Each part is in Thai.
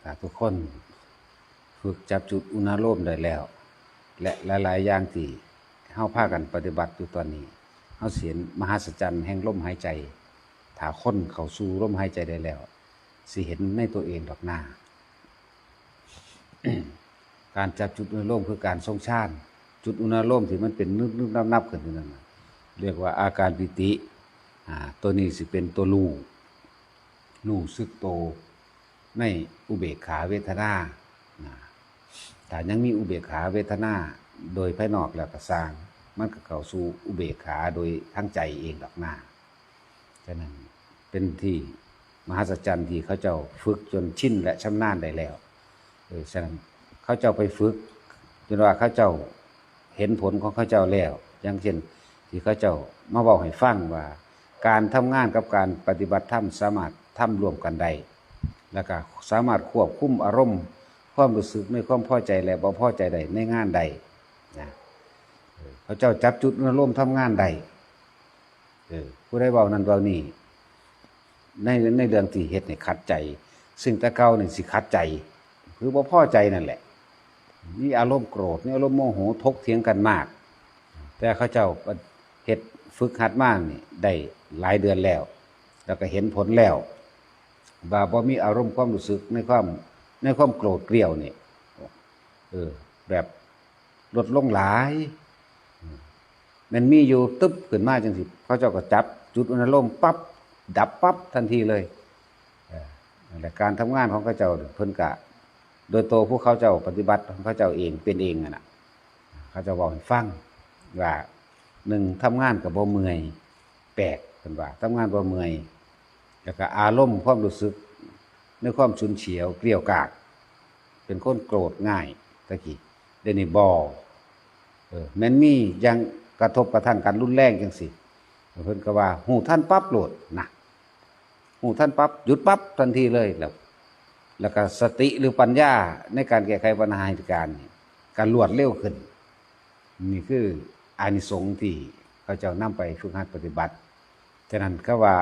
ถ้าทุกคนฝึกจับจุดอุณโลมได้แล้วและหลายๆอย่างที่เฮาพากันปฏิบัติอยู่ตอนนี้เฮาเสียนมหัศจรรย์แห่งลมหายใจถ้าคนเข้าสู่ลมหายใจได้แล้วสิเห็นในตัวเองดอกหน้า การจับจุดอุณโลมคือการทรงฌานจุดอุณโลมที่มันเป็นนึกนับขึ้นนั่นน่ะเรียกว่าอาการปิติตัวนี้สิเป็นตัวรู้สึกโตในอุเบกขาเวทนาถ้ายังมีอุเบกขาเวทนาโดยภายนอกแล้วก็สร้างมันก็เข้าสู่อุเบกขาโดยทั้งใจเองดอกหน้าฉะนั้นเป็นที่มหัศจรรย์ที่เขาเจ้าฝึกจนชินและชำนาญได้แล้วฉะนั้นเขาเจ้าไปฝึกจนว่าเขาเจ้าเห็นผลของเขาเจ้าแล้วอย่างเช่นที่เขาเจ้ามาบอกให้ฟังว่าการทำงานกับการปฏิบัติธรรมสามารถทำร่วมกันได้แล้วก็สามารถควบคุมอารมณ์ความรู้สึกในความพอใจและบ่พอใจใดในงานใดนะเขาเจ้าจับจุดอารมณ์ทำงานใดผู้ใดเว้านั้นเว้านี่ในเรื่องที่เฮ็ดให้ขัดใจซึ่งแต่เก่านี่สิขัดใจคือบ่พอใจนั่นแหละมีอารมณ์โกรธมีอารมณ์โมโหถกเถียงกันมากแต่เขาเจ้าเฮ็ดฝึกหัดมากนี่ได้หลายเดือนแล้วก็เห็นผลแล้วว่าบ่มีอารมณ์ความรู้สึกในความโกรธเกรี้ยวนี่แบบลดลงหลายมันมีอยู่ตึ๊บขึ้นมาจังสิเขาเจ้าก็จับจุดอารมณ์ปั๊บดับปั๊บทันทีเลยนั่นแหละการทำงานของเขาเจ้าเพิ่นกะโดยตัวพวกเขาเจ้าปฏิบัติของเขาเจ้าเองเป็นเองน่ะเขาจะบอกให้ฟังว่าหนึ่งทำงานกับบ่เมื่อยแปลกเป็นว่าทำงานบ่เมื่อยแล้วก็อารมณ์ความรู้สึกในความฉุนเฉียวเกลี้ยวกราดเป็นคนโกรธง่ายตะกี้เดี๋ยวนี้บ่แม้นมียังกระทบกระทั่งกันรุนแรงจังสิเพิ่นก็ว่าหูท่านปั๊บโลดนะหูท่านปั๊บหยุดปั๊บทันทีเลยแล้วก็สติหรือปัญญาในการแก้ไขปัญหาเหตุการณ์การรวดเร็วขึ้นนี่คืออานิสงส์ที่เขาเจ้านำไปฝึกหัดปฏิบัติฉะนั้นก็ว่า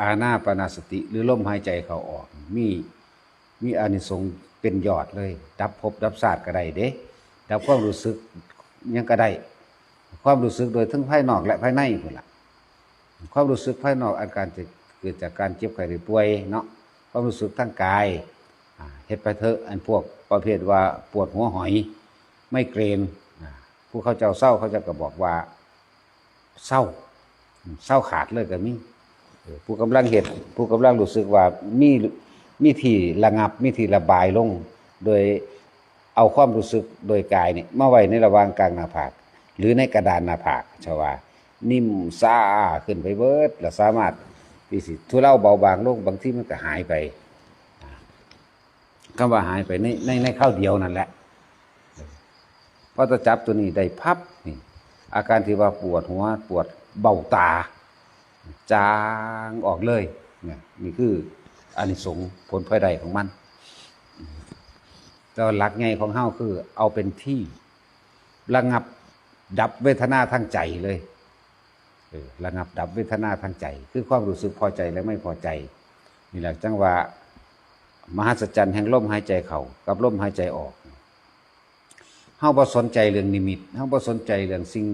อานาปานสติหรือลมหายใจเข้าออกมีอานิสงส์เป็นยอดเลยดับภพดับชาติก็ได้เด้ดับความรู้สึกยังก็ได้ความรู้สึกโดยทั้งภายนอกและภายในพุ่นล่ะความรู้สึกภายนอกอาการจะเกิดจากการเจ็บไข้ได้ป่วยเนาะความรู้สึกทางกายเฮ็ดไปเถอะอันพวกประเภทว่าปวดหัวหอยไม่เกรนผู้เขาเจ้าเศร้าเขาจะก็บอกว่าเศร้าขาดเลยก็มีผู้กำลังเฮ็ดผู้กำลังรู้สึกว่ามีที่ระงับมีที่ระบายลงโดยเอาความรู้สึกโดยกายนี่มาไว้ในระหว่างกลางหน้าผากหรือในกระดานหน้าผากชาวานิ่มซาขึ้นไปเบิดแล้วสามารถที่สิทุเลาเบาบางลงบางที่มันก็หายไปคำว่าหายไปในข้าวเดียวนั่นแหละพอจะจับตัวนี้ได้พับนี่อาการที่ว่าปวดหัวปวดเบ้าตาจางออกเลยเนี่ยนี่คืออานิสงส์ผลพลอยได้ของมันแต่หลักไงของเฮาคือเอาเป็นที่ระงับดับเวทนาทางใจเลยระงับดับเวทนาทางใจคือความรู้สึกพอใจและไม่พอใจนี่แหละจังว่ามหัศจรรย์แห่งลมหายใจเข้ากับลมหายใจออกเฮาบ่สนใจเรื่องนิมิตเฮาบ่สนใจเรื่องสิ่ง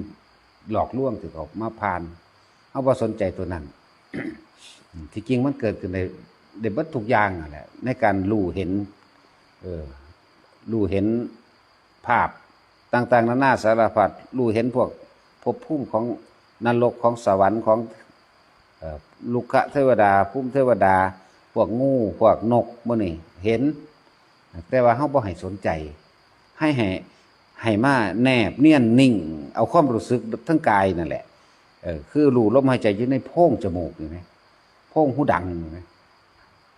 หลอกลวงที่เขามาผ่านเฮาบ่สนใจตัวนั้น ที่จริงมันเกิดขึ้นในเบิดทุกอย่างนั่นแหละในการรู้เห็นรู้เห็นภาพต่างๆนานาสารพัดรู้เห็นพวกภพภูมิของนรกของสวรรค์ของลุกะเทวดาภูมิเทวดาพวกงูพวกนกมื้อนี้เห็นแต่ว่าเฮาบ่ให้สนใจให้มาแนบเนียนนิ่งเอาความรู้สึกทั้งกายนั่นแหละคือรู้ลมหายใจอยู่ในโพรงจมูกนี่มั้ยโพรงหูดังนี่มั้ย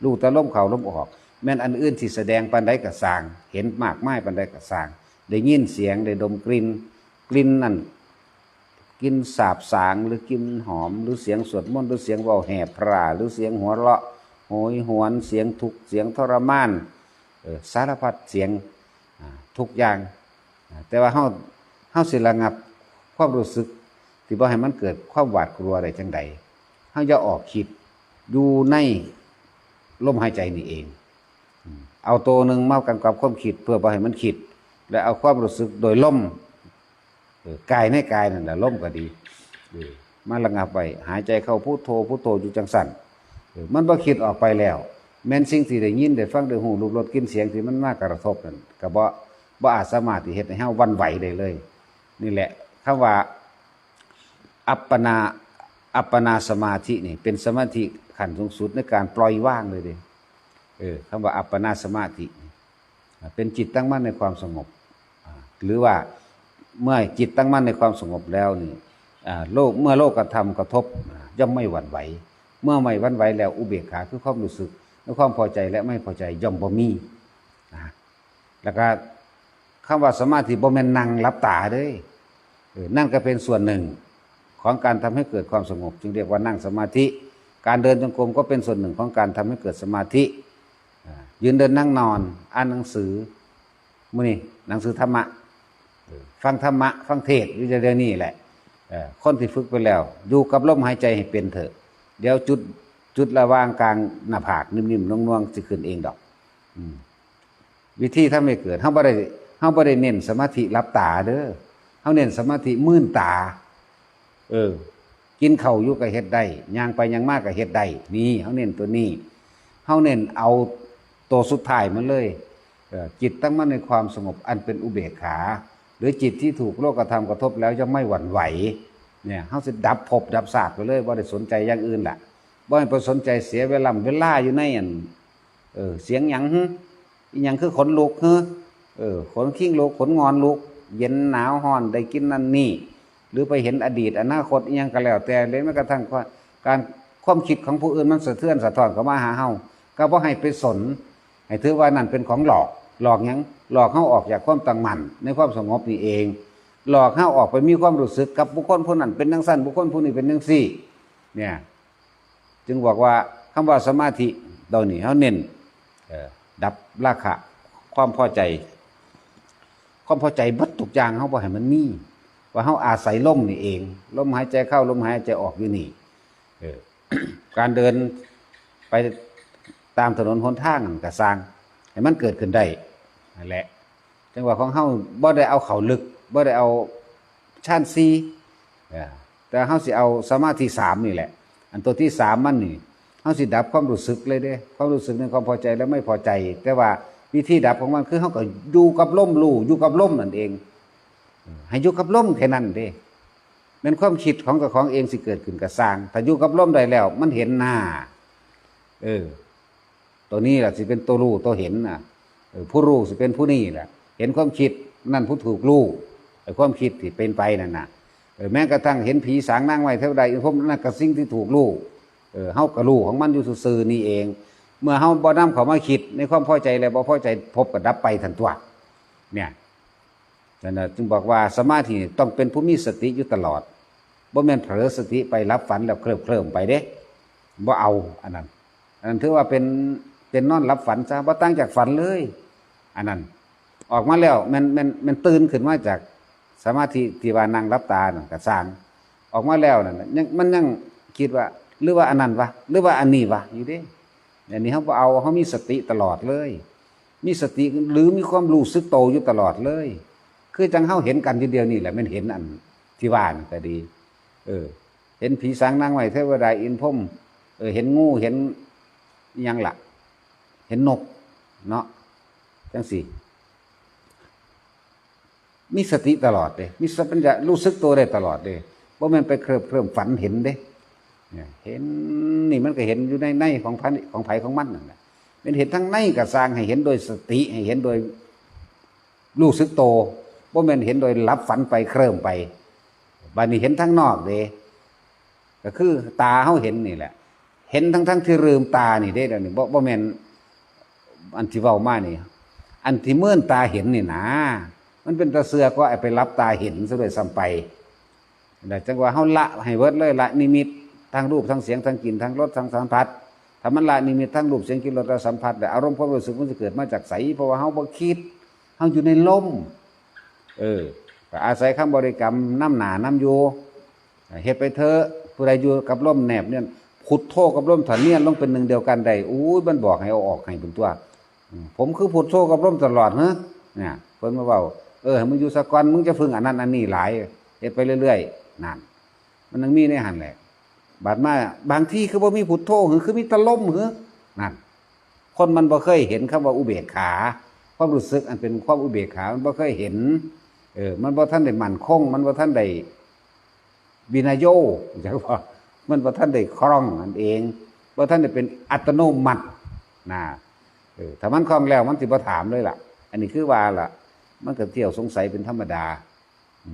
รู้แต่ลมเข้าลมออกแม้นอันอื่นที่แสดงปานใดก็สร้างเห็นมากมายปานใดก็สร้างได้ยินเสียงได้ดมกลิ่นนั่นกลิ่นสาบสางหรือกลิ่นหอมหรือเสียงสวดมนต์หรือเสียงเว้าแห่พร่าหรือเสียงหัวเราะโหยหวนเสียงทุกข์เสียงทรมานสารพัดเสียงทุกอย่างแต่ว่าเฮาสิระงับความรู้สึกที่บ่ให้มันเกิดความหวาดกลัวได้จังใดเฮาอย่าออกคิด อยู่ในลมหายใจนี่เองเอาตัวหนึ่งมากำกับความคิดเพื่อบ่ให้มันคิดและเอาความรู้สึกโดยลมกายในกายนั่นแหละลมก็ดีมาระงับไว้หายใจเข้าพุทโธพุทโธอยู่จังสั่นมันบ่คิดออกไปแล้วแม้นสิ่งที่ได้ยินได้ฟังได้หูรูปรสกลิ่นเสียงที่มันมากระทบนั่นก็บ่อาจสามารถที่เฮ็ดให้เฮาวันไหวได้เลยนี่แหละคำว่าอัปปนาสมาธินี่เป็นสมาธิขั้นสูงสุดในการปล่อยว่างเลยเด้คำว่าอัปปนาสมาธิเป็นจิตตั้งมั่นในความสงบหรือว่าเมื่อจิตตั้งมั่นในความสงบแล้วนี่เมื่อโลกธรรมกระทบย่อมไม่หวั่นไหวเมื่อไม่หวั่นไหวแล้วอุเบกขาคือความรู้สึกและความพอใจและไม่พอใจย่อมบ่มีแล้วก็คำว่าสมาธิบ่แม่นนั่งหลับตาเด้นั่นก็เป็นส่วนหนึ่งของการทำให้เกิดความสงบจึงเรียกว่านั่งสมาธิการเดินจงกรมก็เป็นส่วนหนึ่งของการทำให้เกิดสมาธิยืนเดินนั่งนอนอ่านหนังสือมื้อนี้หนังสือธรรมะฟังธรรมะฟังเทศน์อยู่เดี๋ยวนี้แหละคนที่ฝึกไปแล้วอยู่กับลมหายใจให้เป็นเถอะเดี๋ยวจุดระหว่างกลางหน้าผากนิ่มๆน่วงๆสิขึ้นเองดอกวิธีทำให้เกิดเฮาบ่ได้เน้นสมาธิหลับตาเด้อเฮาเน้นสมาธิมื่นตากินข้าวอยู่ก็เฮ็ดได้ย่างไปย่างมาก็เฮ็ดได้นี่เฮาเน้นตัวนี้เฮาเน้นเอาตัวสุดท้ายมันเลยจิตตั้งมั่นในความสงบอันเป็นอุเบกขาหรือจิตที่ถูกโลกธรรมกระทบแล้วจะไม่หวั่นไหวเนี่ยเฮาสิดับภพดับศาสตร์ไปเลยบ่ได้สนใจอย่างอื่นล่ะบ่ให้ไปสนใจเสียเวลาอยู่ในอันเสียงหยังอีหยังคือขนลุกขนขิ้งลุกขนงอนลุกเย็นหนาวร้อนได้กินนั่นนี่หรือไปเห็นอดีตอนาคตอีหยังก็แล้วแต่เลยแม้กระทั่งการความคิดของผู้อื่นมันสะเทือนสะท้อนเข้ามาหาเฮาก็บ่ให้ไปสนให้ถือว่านั่นเป็นของหลอกหยังหลอกเฮาออกจากความตั้งมั่นในความสงบนี่เองหลอกเฮาออกไปมีความรู้สึกกับบุคคลผู้นั้นเป็นจังซั่นบุคคลผู้นี้เป็นจังซี่เนี่ยจึงบอกว่าคำว่าสมาธิตอนนี้เฮาเน้นดับราคะความพอใจเบิดทุกอย่างเฮาบ่ให้มันมีว่าเฮาอาศัยลมนี่เองลมหายใจเข้าลมหายใจออกอยู่นี่การเดินไปตามถนนหนทางก็สร้างให้มันเกิดขึ้นได้นั่นแหละจังหวะของเฮาบ่ได้เอาเข้าลึกบ่ได้เอาชั้น4แต่เฮาสิเอาสมาธิ3นี่แหละอันตัวที่3มันนี่เฮาสิดับความรู้สึกเลยเด้ความรู้สึกในความพอใจและไม่พอใจแต่ว่าวิธีดับของมันคือเฮาก็อยู่กับลมรู้อยู่กับลมนั่นเองให้อยู่กับลมแค่นั้นเด้เป็นความคิดของกับของเองสิเกิดขึ้นก็สร้างถ้าอยู่กับลมได้แล้วมันเห็นหน้าตัวนี้แหละสิเป็นตัวรู้ตัวเห็นน่ะผู้รู้สิเป็นผู้นี่แหละเห็นความคิดนั่นผู้ถูกรู้ความคิดที่เป็นไปนั่นน่ะแม้กระทั่งเห็นผีสางนางไว้เท่าใดพวกนั้นก็สิ่งที่ถูกรู้เฮาก็รู้ของมันอยู่ซื่อๆนี่เองเมื่อเฮาบ่นำเข้ามาคิดในความพอใจแล้วบ่พอใจพบก็ดับไปทันตัวเนี่ยนั่นน่ะจึงบอกว่าสมาธิต้องเป็นผู้มีสติอยู่ตลอดบ่แม่นเผลอสติไปรับฝันแล้วเคลิ้มไปเด้บ่เอาอันนั้นถือว่าเป็นนอนรับฝันซะบ่ตั้งจากฝันเลยอันนั้นออกมาแล้วมันตื่นขึ้นมาจากสมาธิที่ว่านั่งรับตาน่ะก็สร้างออกมาแล้วนั่นมันยังคิดว่าหรือว่าอันนั้นวะหรือว่าอันนี้วะอยู่เด้อันนี้เฮาบ่เอาเฮามีสติตลอดเลยมีสติหรือมีความรู้สึกโตอยู่ตลอดเลยคือจังเฮาเห็นกันทีเดียวนี่แหละมันเห็นอันที่ว่านั่นก็ดีเห็นผีสางนางไว้เทวดาอินพรหมเห็นงูเห็นอิหยังล่ะเห็นนกเนาะจังสิมีสติตลอดเลยมีสัมปชัญญะรู้สึกตัวได้ตลอดเลยบ่แม่นไปเคลิ้มฝันเห็นเด้เห็นนี่มันก็เห็นอยู่ในของไผของมันนั่นแหละเป็นเห็นทั้งในก็สร้างให้เห็นโดยสติให้เห็นโดยรู้สึกโตบ่แม่นเห็นโดยหลับฝันไปเคลิ้มไปบัดนี้เห็นทั้งนอกเด้ก็คือตาเฮาเห็นนี่แหละเห็นทั้งที่ลืมตานี่เด้เดี๋ยวนี้บ่แม่นอันที่เว้ามานี่อันที่เมื่อนตาเห็นนี่นะมันเป็นตาเสือก็ไปรับตาเห็นซะด้วยซ้ำไปแต่จังว่าเฮาละให้เบิดเลยละนิมิตทั้งรูปทั้งเสียงทั้งกลิ่นทั้งรสทั้งสัมผัสถ้ามันละนิมิตทั้งรูปเสียงกลิ่นรสและสัมผัสแต่อารมณ์ความรู้สึกมันจะเกิดมาจากไสเพราะว่าเฮาบ่คิดเฮาอยู่ในลมก็อาศัยคำบริกรรมน้ำหนาน้ำโยเฮ็ดไปเถอะผู้ใดอยู่กับลมแนบเนี่ยผ พุทโธกับลมถ้าเนียนลงเป็นหนึ่งเดียวกันได้อู้ยมันบอกให้เอาออกให้เป็นตัวผมคือพุทโธกับลมตลอดเนี่ยเพิ่นมาเว้ามึงอยู่สะก่อนมึงจะพึ่งอันนั้นอันนี้หลายเฮ็ดไปเรื่อยๆนั่นมันยังมีในหันแหละบาดมาบางที่คือบ่มีพุทโธคือมีแตะลมนั่นคนมันบ่เคยเห็นคำว่าอุเบกขาความรู้สึกอันเป็นความอุเบกขามันบ่เคยเห็นมันบ่ทันได้มั่นคงมันบ่ทันได้วินัยโยจังว่ามันบ่ทันได้คล่องนั่นเองบ่ทันได้เป็นอัตโนมัตินะถ้ามันคล่องแล้วมันสิบ่ถามเลยล่ะอันนี้คือว่าล่ะมันก็เที่ยวสงสัยเป็นธรรมดา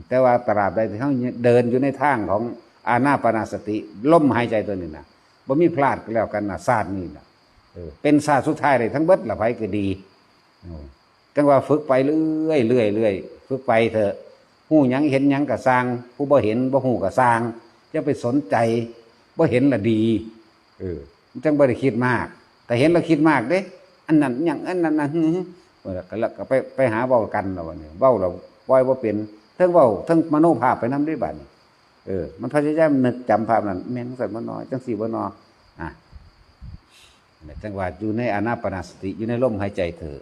แต่ว่าตราบใดที่เฮาเดินอยู่ในทางของอานาปานสติลมหายใจตัวนี้น่ะบ่มีพลาดแล้วกันน่ะศาสตร์นี้น่ะเป็นศาสตร์สุดท้ายเลยทั้งเบิดละไผก็ดีจังว่าฝึกไปเรื่อยฝึกไปเถอะฮู้หยังเห็นหยังก็สร้างผู้บ่เห็นบ่ฮู้ก็สร้างจะไปสนใจบ่เห็นละดีจังบ่ได้คิดมากแต่เห็นแล้วคิดมากเด้อันนั้นหยังอันนั้นแล้วก็ไปหาเว้ากันแล้วนี่เว้าแล้วปล่อยบ่เป็นเทั้งเว้าเทั้งมโนภาพไปนำได้บัดนี้มันพยายามนึกจำภาพนั้นแม่นสั่นบ่น้อยจังสี่บ่น้อจังว่าอยู่ในอานาปานสติอยู่ในลมหายใจเถอะ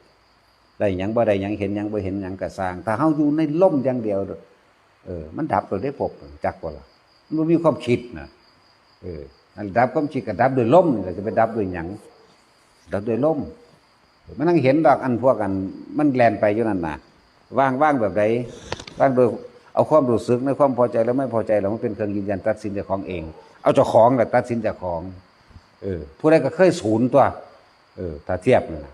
ได้หยังบ่ได้หยังเห็นหยังบ่เห็นหยังก็สร้างถ้าเฮาอยู่ในลมอย่างเดียวมันดับโดยได้พบจักบ่ล่ะมันบ่มีความคิดนะอันดับความคิดก็ดับด้วยลมนี่แหละจะไปดับด้วยหยังดับด้วยลมมันนั่งเห็นดอกอันพวกกันมันแล่นไปอยู่นั่นน่ะว่างแบบใดว่างโดยเอาความรู้สึกในความพอใจแล้วไม่พอใจแล้วมันเป็นเครื่องยืนยันตัดสินเจ้าของเองเอาเจ้าของแหละตัดสินเจ้าของผู้ใดก็เคยศูนย์ตัวถ้าเทียบนี่นะ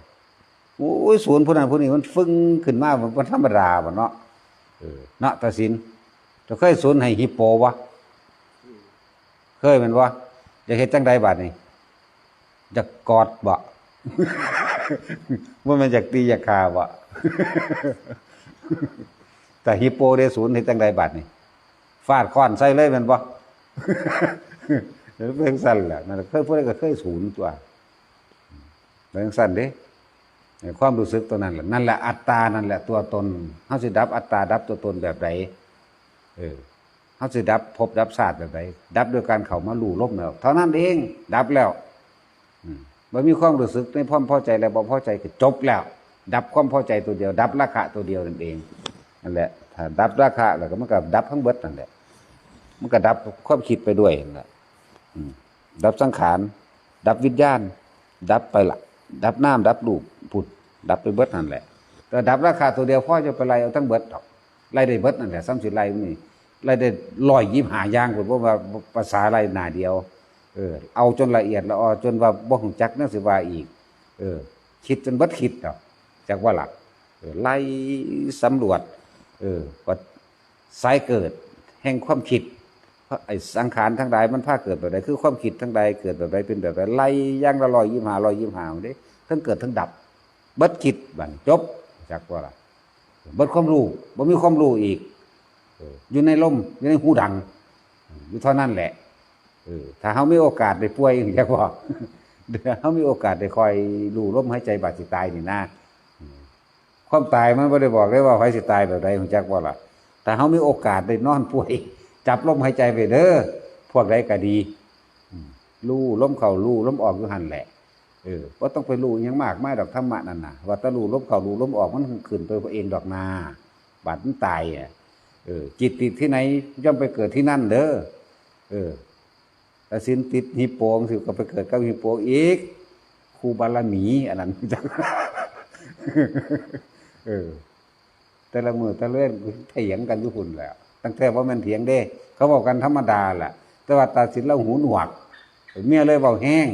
โอ้ยศูนย์ผู้นั้นผู้นี้มันฟึ่งขึ้นมามันธรรมดาบ่เนาะเนาะตัดสินจะเคยศูนย์ให้ฮิปโปวะเคยแม่นบ่จะเฮ็ดจังใดบัดนี้จะกอดบ่ว่ามันอยากตีอยากฆ่าบ่แต่ฮิปโปได้ศูนย์เฮ็ดจังใดบัดนี้ฟาดค้อนใส่เลยแม่นบ่เรื่องสั้นแหละนั่นเคยพูดก็เคยศูนย์ตัวเรื่องสั้นเด้ความรู้สึกตัวนั้นแหละนั่นแหละอัตตานั่นแหละตัวตนเฮาสิดับอัตตาดับตัวตนแบบใดเฮาสิดับภพดับชาติแบบใดดับด้วยการเข้ามารู้ลมแล้วเท่านั้นเองดับแล้วบ่มีความรู้สึกในความพอใจและบ่พอใจก็จบแล้วดับความพอใจตัวเดียวดับราคะตัวเดียวนั่นเองนั่นแหละถ้าดับราคะแล้วก็มันก็ดับทั้งเบิดนั่นแหละมันก็ดับความคิดไปด้วยนั่นแหละดับสังขารดับวิญญาณดับไปละดับน้ำดับรูปผุดดับไปเบิดนั่นแหละแต่ดับราคาตัวเดียวพ่อจะไปไล่เอาทั้งเบิดหรอกไล่ได้เบิดนั่นแหละซ้ำสิไล่นี่ไล่ได้125อย่างผมว่าภาษาไล่หน้าเดียวเอาจนละเอียดละออจนว่าบ่ฮู้จักแนวสิว่าอีกคิดจนเบิดคิดดอกจักว่าหลักไล่สำรวจว่าสายเกิดแห่งความคิดไอ้สังขารทั้งหลายมันพาเกิดแบบใดคือความคิดทั้งใดเกิดแบบใดเป็นแบบใดไล่ย่างละ125เด้ทั้งเกิดทั้งดับเบิดคิดบัดจบจักว่าล่ะเบิดความรู้บ่มีความรู้อีกอยู่ในลมอยู่ในหูดังอยู่เท่านั้นแหละถ้าเฮามีโอกาสได้ป่วยจักว่าเฮามีโอกาสได้คอยรู้ลมหายใจบาดสิตายนี่นะความตายมันบ่ได้บอกได้ว่าใครสิตายแบบใดจักว่าล่ะถ้าเฮามีโอกาสได้นอนป่วยจับลมหายใจไปเด้อพวกใดก็ดีรู้ลมเข้ารู้ลมออกอยู่หั่นแหละบ่ต้องไปรู้หยังมากมายดอกธรรมะนั่นน่ะว่าถ้ารู้ลมเข้ารู้ลมออกมันขึ้นไปเองดอกนาบาดมันตายจิตติดที่ไหนย่อมไปเกิดที่นั่นเด้อถ้าสินติดฮิปโปสิก็ไปเกิดกับฮิปโปอีกครูบาลามีอันนั้นจักแต่ละมื้อแต่ละเรื่องเถียงกันอยู่พุ่นแล้วตั้งแต่ว่ามันเถียงเด้เขาบอกกันธรรมดาแหละแต่ว่าตัดสินแล้วหูหนวกเมียเลยเบาแห้ง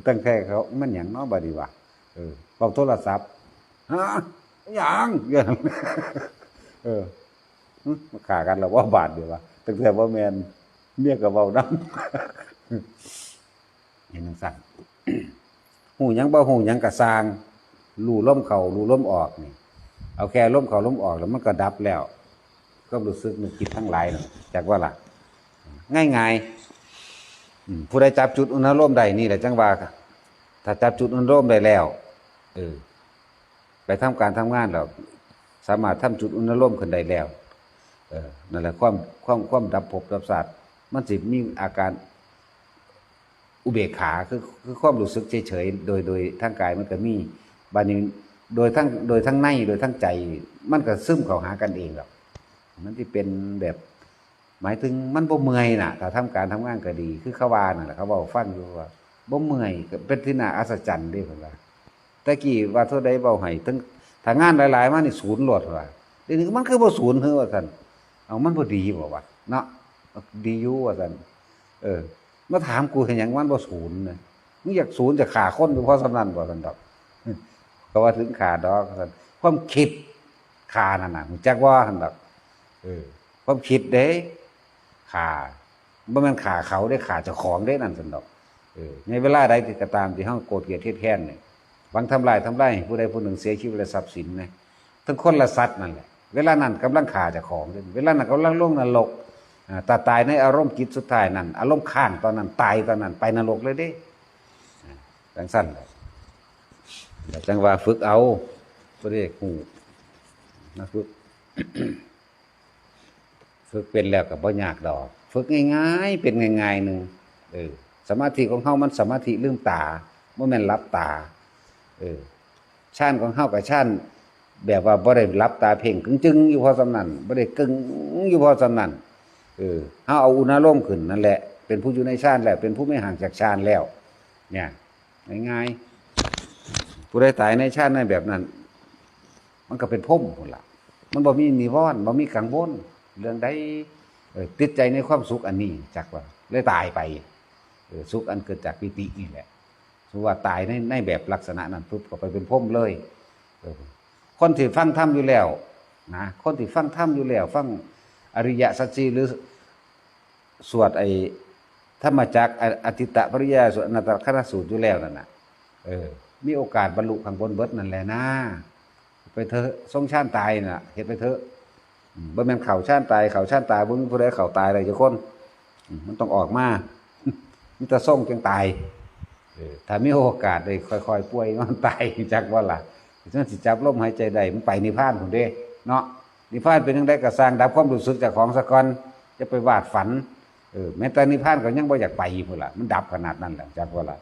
ตั้งแต่เขามันหยังเนาะบัดนี้วะบอกโทรศัพท์ฮะหยังมาฆ่ากันแล้วว่าบาดเดียววะตั้งแต่ว่าแม่นเมียก็เว้านำเห็นจังซั่นหูหยังบ่หูหยังก็สร้างรู้ลมเข้ารู้ลมออกนี่เอาแค่ลมเข้าลมออกแล้วมันก็ดับแล้วก็รู้สึกนึกคิดทั้งหลายจากว่าล่ะง่ายๆผู้ใดจับจุดอุณหภูมิใดนี่แหละจังว่าถ้าจับจุดอุณหภูมิได้แล้วไปทำการทำงานแล้วสามารถทำจุดอุณหภูมิขึ้นได้แล้วนั่นแหละความดับภพดับชาติ มันสิมีอาการอุเบกขาคือความรู้สึกเฉยๆโดยทางกายมันก็มีบานี้โดยทั้งในโดยทั้งใจมันก็ซึมเข้าหากันเองหรอกมันที่เป็นแบบหมายถึงมันบ่เมื่อยน่ะถ้าทำการทำงานก็ดีคือเขาว่านั่นแหละเขาบอกฟังอยู่ว่าบ่เมื่อยก็เป็นที่น่าอัศจรรย์เด้เพิ่นว่าแต่กี้ว่าเท่าใดเว้าให้ถึงถ้างานหลายๆมานี่ศูนย์โลดว่าเดี๋ยวนี้มันคือบ่ศูนย์เฮ้อว่าซั่นเอามันบ่ดีบ่วะเนาะดีอยู่ว่าซั่นมาถามกูเห็นหยังมันบ่ศูนย์นะมึงอยากศูนย์จะฆ่าคนอยู่เพราะสำนั้นบ่ซั่นดอกก็ว่าถึงฆ่าดอกซั่นความคิดฆ่านั่นน่ะรู้จักว่าซั่นดอกความคิดเด้ฆ่าบ่แม่นฆ่าเขาได้ฆ่าเจ้าของได้นั่นซั่นดอกในเวลาใดที่ก็ตามที่เฮาโกรธเกลียดเทียดแค้นนี่หวังทำลายให้ผู้ใดผู้หนึ่งเสียชีวิตและทรัพย์สินนะทั้งคนและสัตว์นั่นแหละเวลานั้นกำลังฆ่าเจ้าของเวลานั้นกำลังลงนรกตายในอารมณ์จิตสุดท้ายนั่นอารมณ์ข้างตอนนั้นตายตอนนั้นไปนรกเลยเด้จังสั้นจังว่าฝึกเอาบ่ได้ฮู้นะฝึก ฝึกเป็นแล้วก็บ่ยากดอกฝึกง่ายๆเป็นง่ายๆนึงสมาธิของเฮามันสมาธิลืมตาบ่แม่นหลับตาฌานของเฮากับฌานแบบว่าบ่ได้หลับตาเพ่งจึงๆอยู่พอสำนั้นบ่ได้กึ่งอยู่พอสำนั้นเฮาเอาอุณโลมขึ้นนั่นแหละเป็นผู้อยู่ในฌานแล้วเป็นผู้ไม่ห่างจากฌานแล้วเนี่ยง่ายๆผู้ใดตายในฌานในแบบนั้นมันก็เป็นพรหมพุ่นล่ะมันบ่มีนิวรณ์บ่มีกังวลเรื่องใดติดใจในความสุขอันนี้จักว่าเลยตายไปสุขอันเกิดจากปิตินี่แหละสมมุติว่าตายในแบบลักษณะนั้นปุ๊บก็ไปเป็นพรหมเลยคนที่ฟังธรรมอยู่แล้วนะคนที่ฟังธรรมอยู่แล้วฟังอริยสัจสี่หรือสวดธรรมจักรอทิตตปริยายสวดอนัตตคณสูตรอยู่แล้วนั่นน่ะมีโอกาสบรรลุข้างบนเบิดนั่นแหละนะไปเถอะทรงฌานตายน่ะเฮ็ดไปเถอะบ่แม่นเข้าฌานตายบ่มีผู้ใดเข้าตายได้จักคนมันต้องออกมามีแต่ทรงจังตายถ้ามีโอกาสได้ค่อยๆป่วยนอนตายจักว่าล่ะฉะนั้นสิจับลมหายใจได้มันไปนิพพานพุ่นเด้เนาะนิพพานเป็นจังได๋ก็สร้างดับความรู้สึกเจ้าของซะก่อนจะไปวาดฝันแม้แต่นิพพานก็ยังบ่อยากไปพุ่นล่ะมันดับขนาดนั้นแหละจักว่าล่ะ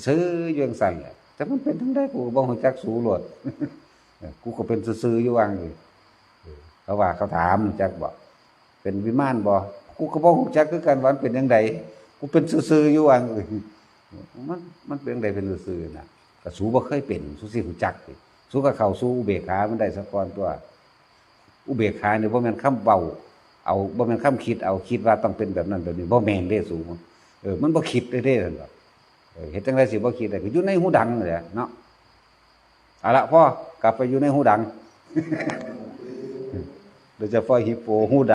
ซื่อๆอยู่จังซั่นแหละแต่มันเป็นจังได๋กูบ่ฮู้จักสู้โลด กูก็เป็นซื่อๆอยู่ว่างนี่เขาว่าเขาถามจักบ่เป็นวิมานบ่กูก็บ่ฮู้จักคือกันว่ามันเป็นจังได๋กูเป็นซื่อๆอยู่ว่างมันเป็นจังได๋เป็นซื่อๆน่ะก็สู้บ่เคยเป็นสู้สิฮู้จักสิสู้ก็เข้าสู่อุเบกขามันได้ซะก่อนตัวอุเบกขานี่บ่แม่นคำเว้าเอาบ่แม่นคำคิดเอาคิดว่าต้องเป็นแบบนั้นแบบนี้บ่แม่นเด้สูมันบ่คิดเด้ซั่นดอกเฮ็ดจังได๋สิบ่คิดได้ก็อยู่ในหูดังนั่นแหละเนาะเอาละพ่อกลับไปอยู่ในหูดังโดยเฉพาะฮิปโปหูดัง